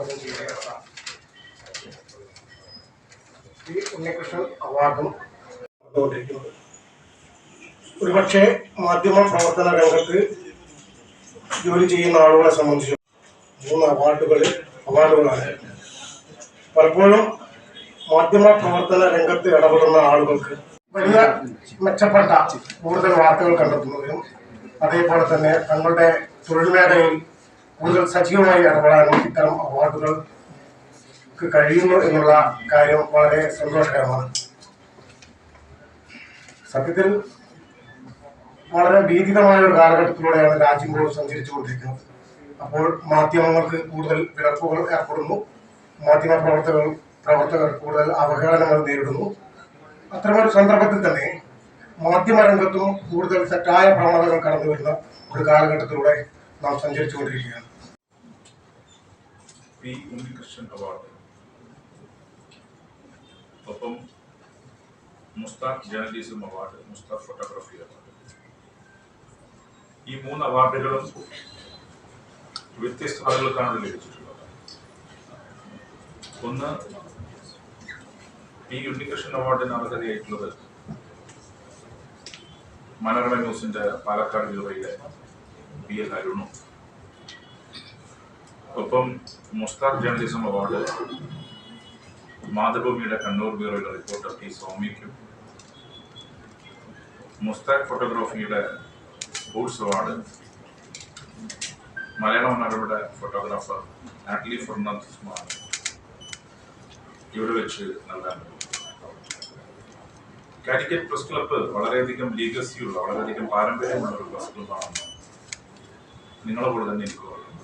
അഭിസംബോധന ചെയ്യുകയാണ്. ഈ ഉണ്ണികൃഷ്ണൻ അവാർഡും നടന്നുകൊണ്ടിരിക്കുന്നത്. ഒരുപക്ഷെ മാധ്യമ പ്രവർത്തന രംഗത്ത് ജോലി ചെയ്യുന്ന ആളുകളെ സംബന്ധിച്ച് 3 അവാർഡുകളാണ്. പലപ്പോഴും മാധ്യമ പ്രവർത്തന രംഗത്ത് ഇടപെടുന്ന ആളുകൾക്ക് വലിയ മെച്ചപ്പെട്ട കൂടുതൽ വാർത്തകൾ കണ്ടെത്തുന്നതിനും അതേപോലെ തന്നെ തങ്ങളുടെ തൊഴിൽ മേഖലയിൽ കൂടുതൽ സജീവമായി ഇടപെടാനും ഇത്തരം അവാർഡുകൾക്ക് കഴിയുന്നു എന്നുള്ള കാര്യം വളരെ സന്തോഷകരമാണ്. സത്യത്തിൽ വളരെ ഭീതിതമായ ഒരു കാലഘട്ടത്തിലൂടെയാണ് രാജ്യം പോലും സഞ്ചരിച്ചുകൊണ്ടിരിക്കുന്നത്. അപ്പോൾ മാധ്യമങ്ങൾക്ക് കൂടുതൽ വിലക്കുകൾ ഏർപ്പെടുന്നു, മാധ്യമ പ്രവർത്തകർ കൂടുതൽ അവഹേളനങ്ങൾ നേരിടുന്നു. അത്തരമൊരു സന്ദർഭത്തിൽ തന്നെ മാധ്യമരംഗത്തും കൂടുതൽ തെറ്റായ പ്രവണതകൾ കടന്നു വരുന്ന ഒരു കാലഘട്ടത്തിലൂടെ നാം സഞ്ചരിച്ചുകൊണ്ടിരിക്കുകയാണ്. പി ഉണ്ണികൃഷ്ണൻ അവാർഡ്, ഒപ്പം Mushtaq journalism award, Mushtaq photography award. ഈ 3 അവാർഡുകളും വ്യത്യസ്ത ആളുകൾക്കാണ് ലഭിച്ചിട്ടുള്ളത്. ഒന്ന്, പി ഉണ്ണികൃഷ്ണൻ അവാർഡിന് അർഹതയായിട്ടുള്ളത് മനോരമ ന്യൂസിന്റെ പാലക്കാട് ബ്യൂറോയിലെ PL അരുണും, ഒപ്പം മുസ്താഖ് ജേർണലിസം അവാർഡ് മാതൃഭൂമിയുടെ കണ്ണൂർ ബ്യൂറോയിലെ റിപ്പോർട്ടർ T സൗമ്യയ്ക്കും, മുസ്താഖ് ഫോട്ടോഗ്രാഫിയുടെ സ്പോർട്സ് അവാർഡ് മലയാള മനോരമയുടെ ഫോട്ടോഗ്രാഫർ ആറ്റ്ലി ഫെർണാണ്ടസ് ഇവിടെ വെച്ച് നൽകാൻ. കാലിക്കറ്റ് പ്രസ് ക്ലബ്ബ് വളരെയധികം ലീഗസിയുള്ള, വളരെയധികം പാരമ്പര്യമുള്ള ഒരു പ്രസ് ക്ലബ്ബാണെന്ന് നിങ്ങളെ പോലെ തന്നെ എനിക്ക് പറയുന്നു.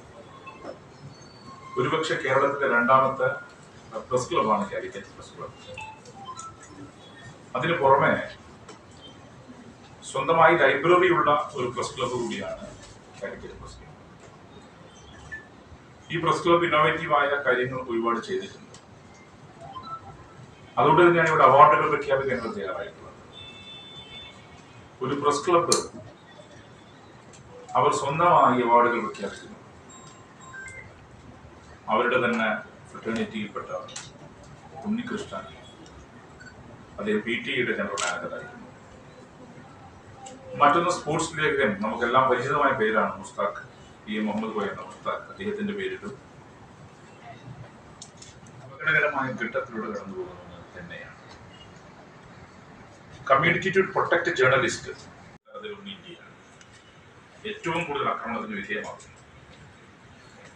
ഒരുപക്ഷെ കേരളത്തിലെ 2ാമത്തെ പ്രസ് ക്ലബ്ബാണ് കാലിക്കറ്റ് പ്രസ് ക്ലബ്ബ്. അതിന് പുറമെ സ്വന്തമായി ലൈബ്രറി ഉള്ള ഒരു പ്രസ് ക്ലബ്ബ് കൂടിയാണ് കാലിക്കറ്റ് പ്രസ് ക്ലബ്ബ്. ഈ പ്രസ് ക്ലബ്ബ് ഇന്നോവേറ്റീവായ കാര്യങ്ങൾ ഒരുപാട് ചെയ്തിട്ടുണ്ട്. അതുകൊണ്ട് തന്നെയാണ് ഇവിടെ അവാർഡുകൾ പ്രഖ്യാപിക്കാൻ തയ്യാറായിട്ടുള്ളത്. ഒരു പ്രസ് ക്ലബ്ബ് അവർ സ്വന്തമായി അവാർഡുകൾ പ്രഖ്യാപിക്കുന്നു. അവരുടെ തന്നെ ഫ്രട്ടേണിറ്റിയിൽപ്പെട്ട ഉണ്ണികൃഷ്ണൻ, അദ്ദേഹം PTAയുടെ ജനറൽ മാനേജറായിരുന്നു. മറ്റൊന്ന് സ്പോർട്സ് ലേഖകൻ, നമുക്കെല്ലാം പരിചിതമായ പേരാണ് മുസ്താഖ്, PA മുഹമ്മദ് കോയ എന്ന മുസ്താഖ്. അദ്ദേഹത്തിന്റെ പേരിലും അപകടകരമായ ഘട്ടത്തിലൂടെ കടന്നു പോകുന്നത് തന്നെയാണ്. കമ്മ്യൂണിറ്റി ടു പ്രൊട്ടക്ട് ജേർണലിസ്റ്റ്, അതിലൊന്ന് ഇന്ത്യയാണ് ഏറ്റവും കൂടുതൽ ആക്രമണത്തിന് വിധേയമാകുന്നത്.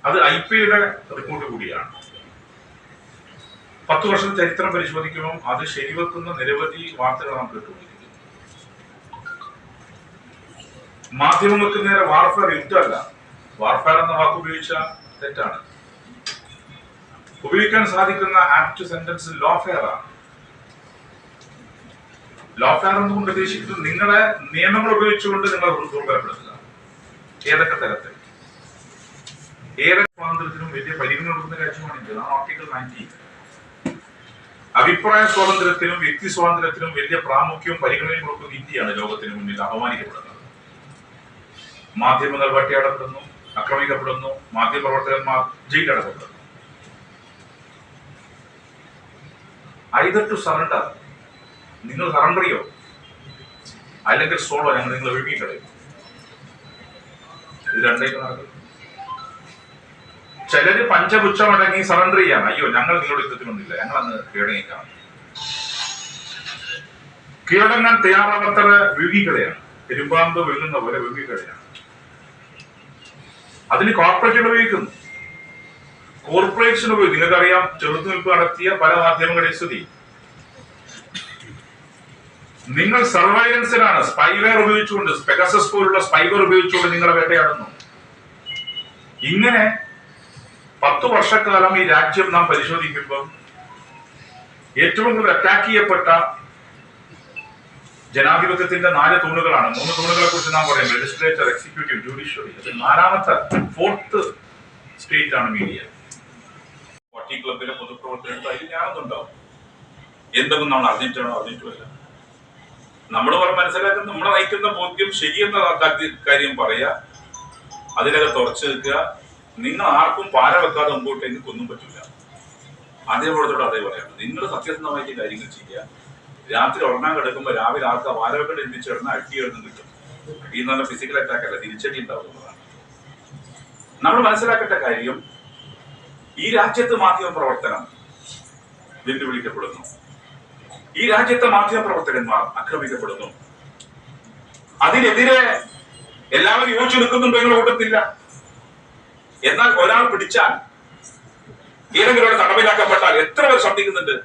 അത് IPയുടെ റിപ്പോർട്ട് കൂടിയാണ്. 10 വർഷം ചരിത്രം പരിശോധിക്കുമ്പോൾ അത് ശരിവെക്കുന്ന നിരവധി വാർത്തകൾ നാം കേട്ടുകൊണ്ടിരിക്കുന്നു. മാധ്യമങ്ങൾക്ക് നേരെ വാർഫെയർ യുദ്ധമല്ല, വാർഫെയർ എന്ന വാക്ക് ഉപയോഗിച്ച തെറ്റാണ്. ഉപയോഗിക്കാൻ സാധിക്കുന്ന ആപ്റ്റ് സെന്റൻസ് ലോഫെയർ ആണ്. ലോഫെയർ എന്നുകൊണ്ട് ഉദ്ദേശിക്കുന്നത് നിങ്ങളെ നിയമങ്ങൾ ഉപയോഗിച്ചുകൊണ്ട് നിങ്ങൾ ദുർബലപ്പെടുത്തുക. ഏതൊക്കെ തരത്തിൽ, ഏതൊക്കെ സ്വാതന്ത്ര്യത്തിനും വലിയ പരിഗണന കൊടുക്കുന്ന രാജ്യമാണ് ഇന്ത്യ. ആർട്ടിക്കിൾ 19. അഭിപ്രായ സ്വാതന്ത്ര്യത്തിനും വ്യക്തി സ്വാതന്ത്ര്യത്തിനും വലിയ പ്രാമുഖ്യവും പരിഗണനയും കൊടുക്കുന്ന ഇന്ത്യയാണ് ലോകത്തിന് മുന്നിൽ അപമാനിക്കപ്പെടുന്നത്. മാധ്യമങ്ങൾ വേട്ടയാടപ്പെടുന്നു, ആക്രമിക്കപ്പെടുന്നു, മാധ്യമപ്രവർത്തകന്മാർ ജയിലടക്കപ്പെടുന്നു. ഐദർ ടു സറണ്ടർ, നിങ്ങൾ സറണ്ടർ ചെയ്യോ, അല്ലെങ്കിൽ സോളോ, ഞങ്ങൾ നിങ്ങൾ ഒഴുകിക്കളയും. ഇത് രണ്ടേക്ക് നടക്കും. ചിലര് പഞ്ചപുച്ഛമടങ്ങി സറണ്ടർ ചെയ്യാൻ, അയ്യോ ഞങ്ങൾ നിങ്ങളുടെ യുദ്ധത്തിനൊന്നുമില്ല, ഞങ്ങൾ അന്ന് കീഴടങ്ങിക്കാം. കീഴടങ്ങാൻ തയ്യാറാവാത്തവ വിഴുകിക്കളയാണ്, പെരുമ്പാമ്പ് വിഴുങ്ങുന്ന പോലെ വിഴുകിക്കളയാണ്. അതിന് കോർപ്പറേറ്റുകൾ ഉപയോഗിക്കുന്നു, കോർപ്പറേഷൻ ഉപയോഗിക്കും. നിങ്ങൾക്കറിയാം, ചെറുത്തുനിൽപ്പ് നടത്തിയ പല മാധ്യമങ്ങളുടെ സ്ഥിതി. നിങ്ങൾ സർവൈലൻസിനാണ്, സ്പൈവെയർ ഉപയോഗിച്ചുകൊണ്ട്, പെഗസസ് പോലുള്ള സ്പൈവെയർ ഉപയോഗിച്ചുകൊണ്ട് നിങ്ങളെ വേട്ടയാടുന്നു. ഇങ്ങനെ 10 വർഷക്കാലം ഈ രാജ്യം നാം പരിശോധിക്കുമ്പോൾ ഏറ്റവും കൂടുതൽ അറ്റാക്ക് ചെയ്യപ്പെട്ട ജനാധിപത്യത്തിന്റെ 4 തൂണുകളാണ്. 3 തൂണുകളെ കുറിച്ച് നാം പറയാം: ലെജിസ്ലേച്ചർ, എക്സിക്യൂട്ടീവ്, ജുഡീഷ്യറി. അതിൽ 4ാമത്തെ 4th സ്റ്റേറ്റ് ആണ് മീഡിയ. പാർട്ടി ക്ലബിലെ പൊതുപ്രവർത്തകർക്ക് അതിൽ ഞാനൊന്നുണ്ടാവും. എന്തെങ്കിലും നമ്മൾ അറിഞ്ഞിട്ടാണോ അറിഞ്ഞിട്ടുമല്ല. നമ്മൾ മനസ്സിലാക്കുന്ന, നമ്മളെ നയിക്കുന്ന ബോധ്യം ശരിയെന്ന കാര്യം പറയുക, അതിനകത്ത് ഉറച്ചു നിൽക്കുക, നിങ്ങൾ ആർക്കും പാര വെക്കാതെ മുമ്പോട്ടേക്ക് ഒന്നും പറ്റില്ല. അതേപോലത്തോട് അതേ പറയാം. നിങ്ങൾ സത്യസന്ധമായിട്ട് കാര്യങ്ങൾ ചെയ്യുക. രാത്രി ഉറങ്ങാൻ കിടക്കുമ്പോൾ രാവിലെ ആൾക്കാർ പാര വെക്കേണ്ട എഴുതിച്ച് കിടന്നാൽ അടിയൊന്നും കിട്ടും. അടി എന്ന് പറഞ്ഞാൽ ഫിസിക്കൽ അറ്റാക്ക് അല്ല, തിരിച്ചടി ഉണ്ടാവുന്നതാണ്. നമ്മൾ മനസ്സിലാക്കേണ്ട കാര്യം, ഈ രാജ്യത്ത് മാധ്യമ പ്രവർത്തനം വെല്ലുവിളിക്കപ്പെടുന്നു. ഈ രാജ്യത്തെ മാധ്യമ പ്രവർത്തകന്മാർ ആക്രമിക്കപ്പെടുന്നു. അതിനെതിരെ എല്ലാവരും യോജിച്ചു നിൽക്കുന്നുണ്ടോ നിങ്ങൾ കൂട്ടത്തില്ല. എന്നാൽ ഒരാൾ പിടിച്ചാൽ, ഏതെങ്കിലും തടവിലാക്കപ്പെട്ടാൽ എത്ര പേർ ശബ്ദിക്കുന്നുണ്ട്?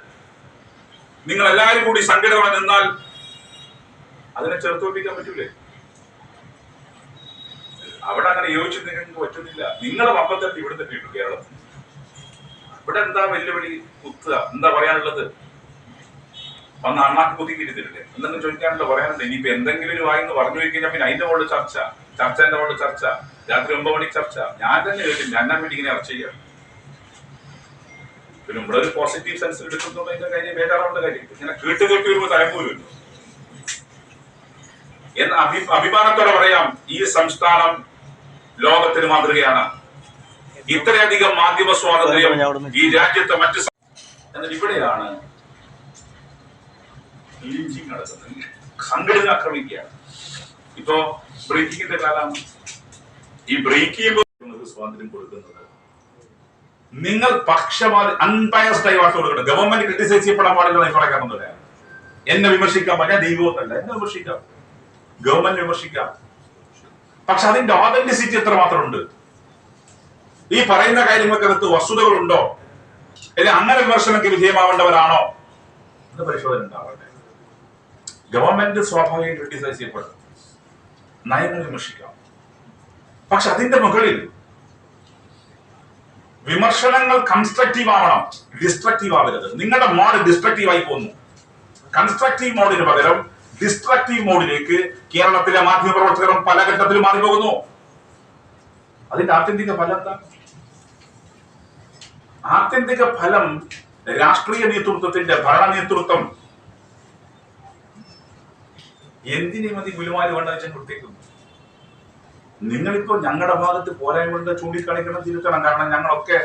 നിങ്ങൾ എല്ലാവരും കൂടി സംഘടനമായി നിന്നാൽ അതിനെ ചെറുത്തോപ്പിക്കാൻ പറ്റൂലേ? അവിടെ അങ്ങനെ യോജിച്ച് നിങ്ങൾക്ക് പറ്റുന്നില്ല. നിങ്ങളെ മപ്പത്തട്ടി ഇവിടെ തട്ടിയിട്ടു കേരളത്തിൽ. ഇവിടെ എന്താ വെല്ലുവിളി കുത്തുക? എന്താ പറയാനുള്ളത്? വന്ന് അണ്ണാക്ക് കുത്തിക്കിരുത്തില്ലേ? എന്തെങ്കിലും ചോദിക്കാനുള്ള പറയാനുണ്ട്. ഇനിയിപ്പോ എന്തെങ്കിലും ഒരു വായിന്ന് പറഞ്ഞു കഴിഞ്ഞാൽ പിന്നെ അതിന്റെ മുകളിൽ ചർച്ചന്റെ മുകളിൽ ചർച്ച, രാത്രി 9 മണിക്ക് ചർച്ച. ഞാൻ തന്നെ കേട്ടില്ല, എന്നാ വേണ്ടി ഇങ്ങനെ ചർച്ച ചെയ്യാം. പിന്നെ ഇവിടെ ഒരു പോസിറ്റീവ് സെൻസ് എടുക്കുന്നുണ്ടോ അതിന്റെ കാര്യം ബേജാറാവേണ്ട കാര്യം. ഇങ്ങനെ കേട്ട് വരുമ്പോൾ തലപ്പോലുമല്ലോ. എന്ന് അഭിമാനത്തോടെ പറയാം, ഈ സംസ്ഥാനം ലോകത്തിന് മാതൃകയാണ്. ഇത്രയധികം മാധ്യമ സ്വാതന്ത്ര്യം ഈ രാജ്യത്തെ മറ്റ് എന്നാൽ ഇവിടെയാണ് ലിഞ്ചിങ് നടക്കുന്നത്. സംഘടന ആക്രമിക്കുകയാണ്. ഇപ്പോ ബ്രേക്കിങ്ങിന്റെ കാലമാണ്. ഈ ബ്രേക്ക് ചെയ്യുമ്പോൾ സ്വാതന്ത്ര്യം കൊടുക്കുന്നത് നിങ്ങൾ പക്ഷപാതി അൺബയസ്ഡ് ആയി വാർത്ത കൊടുക്കണം. ഗവൺമെന്റ് ക്രിട്ടിസൈസ് ചെയ്യപ്പെടാൻ പാടില്ല പറയാറുണ്ട്. എന്നെ വിമർശിക്കാൻ പറ്റാ, ദൈവമല്ല, എന്നെ വിമർശിക്കാം, ഗവൺമെന്റ് വിമർശിക്കാം. പക്ഷെ അതിന്റെ ഓതന്റിസിറ്റി എത്ര മാത്രമുണ്ട്? ഈ പറയുന്ന കാര്യങ്ങൾക്കകത്ത് വസ്തുതകളുണ്ടോ? അല്ലെങ്കിൽ അങ്ങനെ വിമർശനങ്ങൾക്ക് വിധേയമാവേണ്ടവരാണോ എന്ന് പരിശോധന ഉണ്ടാവട്ടെ. ഗവൺമെന്റ് സ്വാഭാവികം ക്രിട്ടിസൈസ് ചെയ്യപ്പെടും, നയങ്ങൾ വിമർശിക്കാം. പക്ഷെ അതിന്റെ മുകളിൽ വിമർശനങ്ങൾ കൺസ്ട്രക്റ്റീവ് ആവണം, ഡിസ്ട്രക്റ്റീവ് ആവരുത്. നിങ്ങളുടെ മോഡ് ഡിസ്ട്രക്റ്റീവ് ആയി പോകുന്നു. കൺസ്ട്രക്റ്റീവ് മോഡിന് പകരം ഡിസ്ട്രക്റ്റീവ് മോഡിലേക്ക് കേരളത്തിലെ മാധ്യമപ്രവർത്തകരും പല ഘട്ടത്തിലും മാറിപ്പോകുന്നു. അതിന്റെ ആത്യന്തിക ഫലം എന്താ? ആത്യന്തിക ഫലം രാഷ്ട്രീയ നേതൃത്വത്തിന്റെ ഭരണ നേതൃത്വം എന്തിനേയും അതി ഗുലുമാലി വേണ്ടെന്ന് വെച്ചാൽ കൊടുത്തേക്കുന്നു. നിങ്ങളിപ്പോ ഞങ്ങളുടെ ഭാഗത്ത് പോരായ്മ ചൂണ്ടിക്കാണിക്കണം, തിരുത്തണം. കാരണം ഞങ്ങളൊക്കെ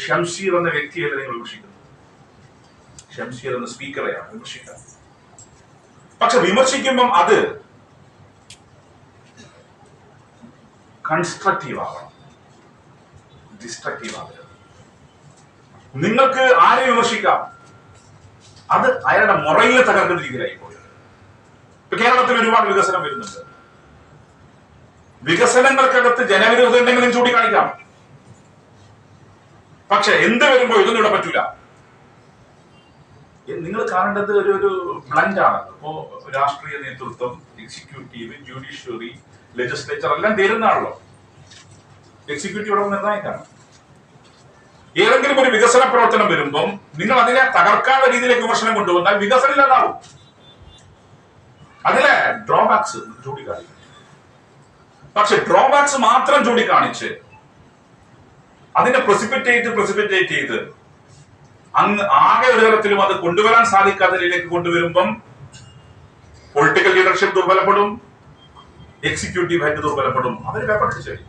ഷംഷീർ എന്ന വ്യക്തിയല്ല നിങ്ങൾ വിമർശിക്കുന്നത്, ഷംഷീർ എന്ന സ്പീക്കറെയാണ് വിമർശിക്കുന്നത്. പക്ഷെ വിമർശിക്കുമ്പം അത് കൺസ്ട്രക്റ്റീവ് ആവണം, ഡിസ്ട്രക്റ്റീവ് ആവരുത്. നിങ്ങൾക്ക് ആരെ വിമർശിക്കാം, അത് അയാളുടെ മുറയിൽ തകർക്കുന്ന രീതിയിലായി പോയി. ഇപ്പൊ കേരളത്തിൽ ഒരുപാട് വികസനം വരുന്നുണ്ട്. വികസനങ്ങൾക്കകത്ത് ജനവിരോധം ഉണ്ടെങ്കിലും ചൂണ്ടിക്കാണിക്കാം. പക്ഷെ എന്ത് വരുമ്പോ ഇതൊന്നും ഇവിടെ പറ്റൂല. നിങ്ങൾ കാണേണ്ടത് ഒരു ബ്ലൻഡ് ആണ്. ഇപ്പോ രാഷ്ട്രീയ നേതൃത്വം, എക്സിക്യൂട്ടീവ്, ജുഡീഷ്യറി, ലെജിസ്ലേച്ചർ എല്ലാം തീരുന്നതാണല്ലോ. എക്സിക്യൂട്ടീവ് നിർണായകമാണ്. ഏതെങ്കിലും ഒരു വികസന പ്രവർത്തനം വരുമ്പം നിങ്ങൾ അതിനെ തകർക്കാനുള്ള രീതിയിലേക്ക് വിമർശനം കൊണ്ടുവന്നാൽ വികസനം ഇല്ലാതാവും. അതിലെ ഡ്രോബാക്സ് ചൂണ്ടിക്കാണിക്കും. പക്ഷെ ഡ്രോബാക്സ് മാത്രം ചൂണ്ടിക്കാണിച്ച് അതിനെ പ്രസിപ്പിറ്റേറ്റ് ചെയ്ത് അങ്ങ് ആകെ ഒരു തരത്തിലും അത് കൊണ്ടുവരാൻ സാധിക്കാത്ത രീതിയിലേക്ക് കൊണ്ടുവരുമ്പം പൊളിറ്റിക്കൽ ലീഡർഷിപ്പ് ദുർബലപ്പെടും, എക്സിക്യൂട്ടീവ് ഹെഡ് ദുർബലപ്പെടും. അവർ പേപ്പർ ശരി.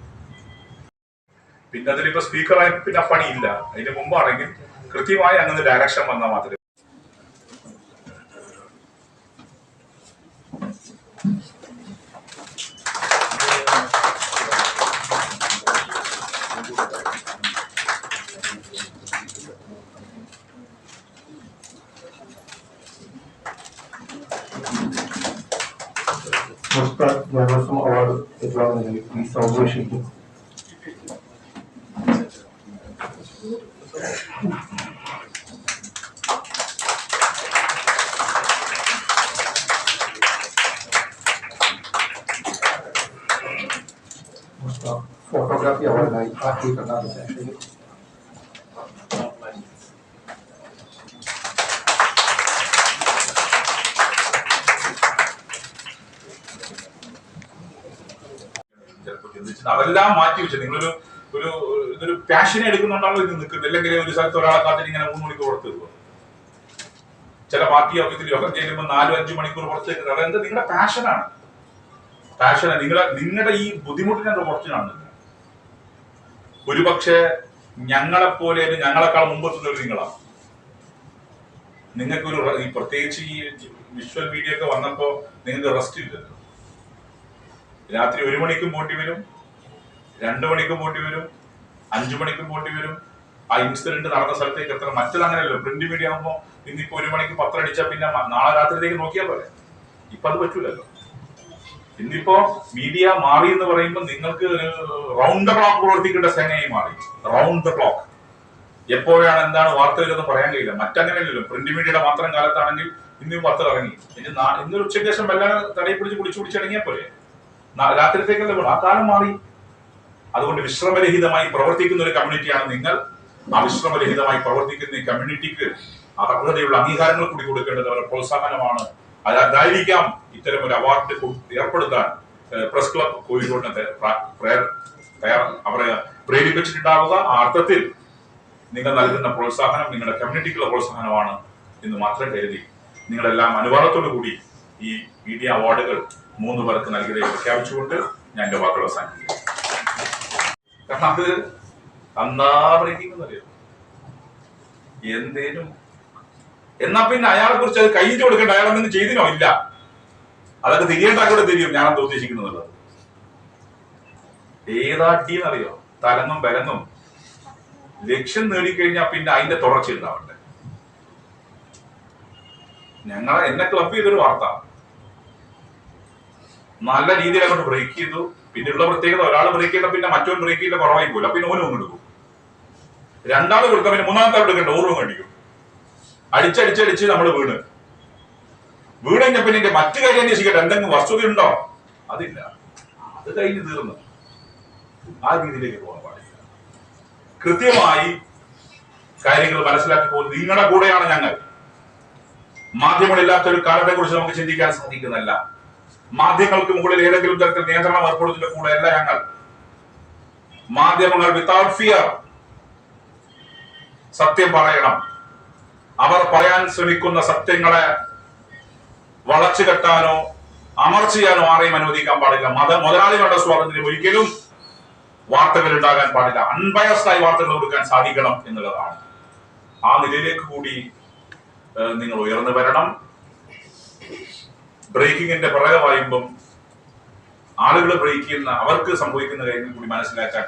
പിന്നെ അതിലിപ്പോ സ്പീക്കറായ പിന്നെ പണിയില്ല. അതിന് മുമ്പാണെങ്കിൽ കൃത്യമായി അങ്ങനെ ഡയറക്ഷൻ വന്നാൽ മാത്രമേ. Journalism Award ഏറ്റുവാങ്ങുന്നതിന് പ്ലീസ് സന്തോഷിക്കും. ഫോട്ടോഗ്രാഫി അവാർഡിനായി ആക്കി കണ്ടാൽ അതെല്ലാം മാറ്റി വെച്ചു. നിങ്ങളൊരു ഇതൊരു പാഷനെ എടുക്കുന്നുണ്ടാണല്ലോ ഇത് നിൽക്കുന്നത്. അല്ലെങ്കിൽ ഒരു സ്ഥലത്ത് ഒരാളെ കാത്തിട്ട് ഇങ്ങനെ 3 മണിക്കൂർ പുറത്ത് നിൽക്കുക. ചില പാർട്ടി ഓഫീസിൽ യോഗം ചെയ്യുമ്പോൾ 4-5 മണിക്കൂർ പുറത്ത് നിൽക്കുന്നത്. അതെന്താ? നിങ്ങളുടെ പാഷനാണ്. നിങ്ങളുടെ ഈ ബുദ്ധിമുട്ടിനെ പുറത്ത് കാണുന്നില്ല. ഒരുപക്ഷെ ഞങ്ങളെപ്പോലെ ഞങ്ങളെക്കാൾ മുമ്പെത്തുന്നവർ നിങ്ങളാണ്. നിങ്ങൾക്കൊരു ഈ പ്രത്യേകിച്ച് ഈ വിഷ്വൽ മീഡിയ ഒക്കെ വന്നപ്പോ നിങ്ങൾക്ക് റെസ്റ്റ് ഇല്ലല്ലോ. രാത്രി 1 മണിക്കും പോണ്ടി വരും, 2 മണിക്കും പോണ്ടി വരും, 5 മണിക്കും പോണ്ടി വരും. ആ ഇൻസിഡന്റ് നടന്ന സ്ഥലത്തേക്ക് എത്ര. മറ്റത് അങ്ങനെയല്ലോ. പ്രിന്റ് മീഡിയ ആകുമ്പോൾ ഇന്നിപ്പോ 1 മണിക്ക് പത്രം അടിച്ചാൽ പിന്നെ നാളെ രാത്രിയിലേക്ക് നോക്കിയാൽ പോലെ. ഇപ്പൊ അത് പറ്റൂലല്ലോ. ഇന്നിപ്പോ മീഡിയ മാറി എന്ന് പറയുമ്പോൾ നിങ്ങൾക്ക് റൗണ്ട് ദ ക്ലോക്ക് പ്രവർത്തിക്കേണ്ട സേനയായി മാറി. റൗണ്ട് ദ ക്ലോക്ക് എപ്പോഴാണ് എന്താണ് വാർത്ത വരുമെന്ന് പറയാൻ കഴിയില്ല. മറ്റങ്ങനെയല്ലല്ലോ. പ്രിന്റ് മീഡിയയുടെ മാത്രം കാലത്താണെങ്കിൽ ഇന്നും 10 ഇറങ്ങി, ഇന്നൊരു ഉച്ചയ്ക്ക് ശേഷം വല്ലാതെ തടയിൽ പിടിച്ച് കുടിച്ചിറങ്ങിയാൽ പോലെ രാത്രിത്തേക്കല്ലേ പോലും. ആ കാലം മാറി. അതുകൊണ്ട് വിശ്രമരഹിതമായി പ്രവർത്തിക്കുന്ന ഒരു കമ്മ്യൂണിറ്റിയാണ് നിങ്ങൾ. ആ വിശ്രമരഹിതമായി പ്രവർത്തിക്കുന്ന ഈ കമ്മ്യൂണിറ്റിക്ക് അർഹതയുള്ള അംഗീകാരങ്ങൾ കൂടി കൊടുക്കേണ്ടത് അവരുടെ പ്രോത്സാഹനമാണ്. അതായിരിക്കാം ഇത്തരം ഒരു അവാർഡ് ഏർപ്പെടുത്താൻ പ്രസ് ക്ലബ് കോഴിക്കോടിനെ അവരെ പ്രേരിപ്പിച്ചിട്ടുണ്ടാവുക. ആ അർത്ഥത്തിൽ നിങ്ങൾ നൽകുന്ന പ്രോത്സാഹനം നിങ്ങളുടെ കമ്മ്യൂണിറ്റിക്കുള്ള പ്രോത്സാഹനമാണ് എന്ന് മാത്രം കരുതി നിങ്ങളെല്ലാം അനുവാദത്തോടു കൂടി ഈ മീഡിയ അവാർഡുകൾ 3 പേർക്ക് നൽകിയതായി പ്രഖ്യാപിച്ചുകൊണ്ട് ഞാൻ എന്റെ വാക്കുകൾ അവസാനിപ്പിക്കുന്നു. കാരണം അത് എന്താ ബ്രേക്കിംഗ് എന്തേലും എന്നാ പിന്നെ അയാളെ കുറിച്ച് അത് കൈ കൊടുക്കേണ്ട. അയാൾ എന്തെങ്കിലും ചെയ്തിനോ? ഇല്ല. അതൊക്കെ തിരിയേണ്ടാക്കൂടെ തിരിയും ഞാനെന്താ ഉദ്ദേശിക്കുന്നത്. ഏതാട്ടിന്നറിയോ? തലങ്ങും ബലങ്ങും ലക്ഷ്യം നേടിക്കഴിഞ്ഞാൽ പിന്നെ അതിന്റെ തുടർച്ച ഉണ്ടാവട്ടെ. എന്നെ ക്ലബ് ചെയ്തൊരു വാർത്ത നല്ല രീതിയിൽ അങ്ങോട്ട് ബ്രേക്ക് ചെയ്തു. പിന്നെയുള്ള പ്രത്യേകത ഒരാൾ ബ്രേക്ക് ചെയ്താൽ പിന്നെ മറ്റൊരു ബ്രേക്ക് ചെയ്ത കുറവായി പോലും. പിന്നെ ഓനും കൊണ്ടെടുക്കും. 2 ആൾ കൊടുത്താൽ പിന്നെ 3-ാമത്തെ ആൾ എടുക്കണ്ട. ഓർമ്മ കണ്ടിക്കും. അടിച്ചടിച്ചടിച്ച് നമ്മൾ വീണ് കഴിഞ്ഞ പിന്നെ മറ്റു കാര്യം അന്വേഷിക്കട്ടെ. എന്തെങ്കിലും വസ്തുത ഉണ്ടോ? അതില്ല. അത് കഴിഞ്ഞ് തീർന്നു. ആ രീതിയിലേക്ക് പോകാൻ പാടില്ല. കൃത്യമായി കാര്യങ്ങൾ മനസ്സിലാക്കി പോകുന്നത് നിങ്ങളുടെ കൂടെയാണ് ഞങ്ങൾ. മാധ്യമങ്ങളില്ലാത്ത ഒരു കാലത്തെ കുറിച്ച് നമുക്ക് ചിന്തിക്കാൻ സാധിക്കുന്നല്ല. മാധ്യമങ്ങൾക്ക് മുകളിൽ ഏതെങ്കിലും തരത്തിൽ നിയന്ത്രണം ഏർപ്പെടുത്തുന്ന കൂടെയല്ല ഞങ്ങൾ. മാധ്യമങ്ങൾ വിത്തൗട്ട് ഫിയർ സത്യം പറയണം. അവർ പറയാൻ ശ്രമിക്കുന്ന സത്യങ്ങളെ വളച്ചു കെട്ടാനോ അമർച്ച ചെയ്യാനോ ആരെയും അനുവദിക്കാൻ പാടില്ല. മുതലാളികളുടെ സ്വാതന്ത്ര്യം ഒരിക്കലും വാർത്തകൾ ഉണ്ടാകാൻ പാടില്ല. അൺബയസ്ഡായി വാർത്തകൾ കൊടുക്കാൻ സാധിക്കണം എന്നുള്ളതാണ്. ആ നിലയിലേക്ക് കൂടി നിങ്ങൾ ഉയർന്നു വരണം. ബ്രേക്കിങ്ങിന്റെ പിറകെ വായുമ്പം ആളുകൾ ബ്രേക്ക് ചെയ്യുന്ന അവർക്ക് സംഭവിക്കുന്ന കാര്യങ്ങൾ കൂടി മനസ്സിലാക്കാൻ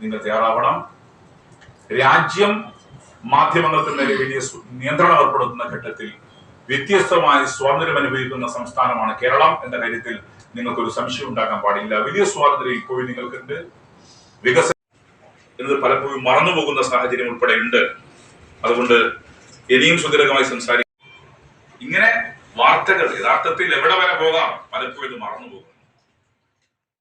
നിങ്ങൾ തയ്യാറാവണം. രാജ്യം മാധ്യമങ്ങൾക്ക് നേരെ വലിയ നിയന്ത്രണം ഏർപ്പെടുത്തുന്ന ഘട്ടത്തിൽ വ്യത്യസ്തമായി സ്വാതന്ത്ര്യം അനുഭവിക്കുന്ന സംസ്ഥാനമാണ് കേരളം എന്ന കാര്യത്തിൽ നിങ്ങൾക്കൊരു സംശയം ഉണ്ടാക്കാൻ പാടില്ല. വലിയ സ്വാതന്ത്ര്യം ഇപ്പോഴും നിങ്ങൾക്കുണ്ട്. വികസനം എന്നത് പലപ്പോഴും മറന്നുപോകുന്ന സാഹചര്യം ഉൾപ്പെടെ ഉണ്ട്. അതുകൊണ്ട് ഇനിയും സുദീർഘമായി സംസാരിക്കും. ഇങ്ങനെ വാർത്തകൾ യഥാർത്ഥത്തിൽ എവിടെ വരെ പോകാം പലപ്പോഴും ഇത് മറന്നുപോകും.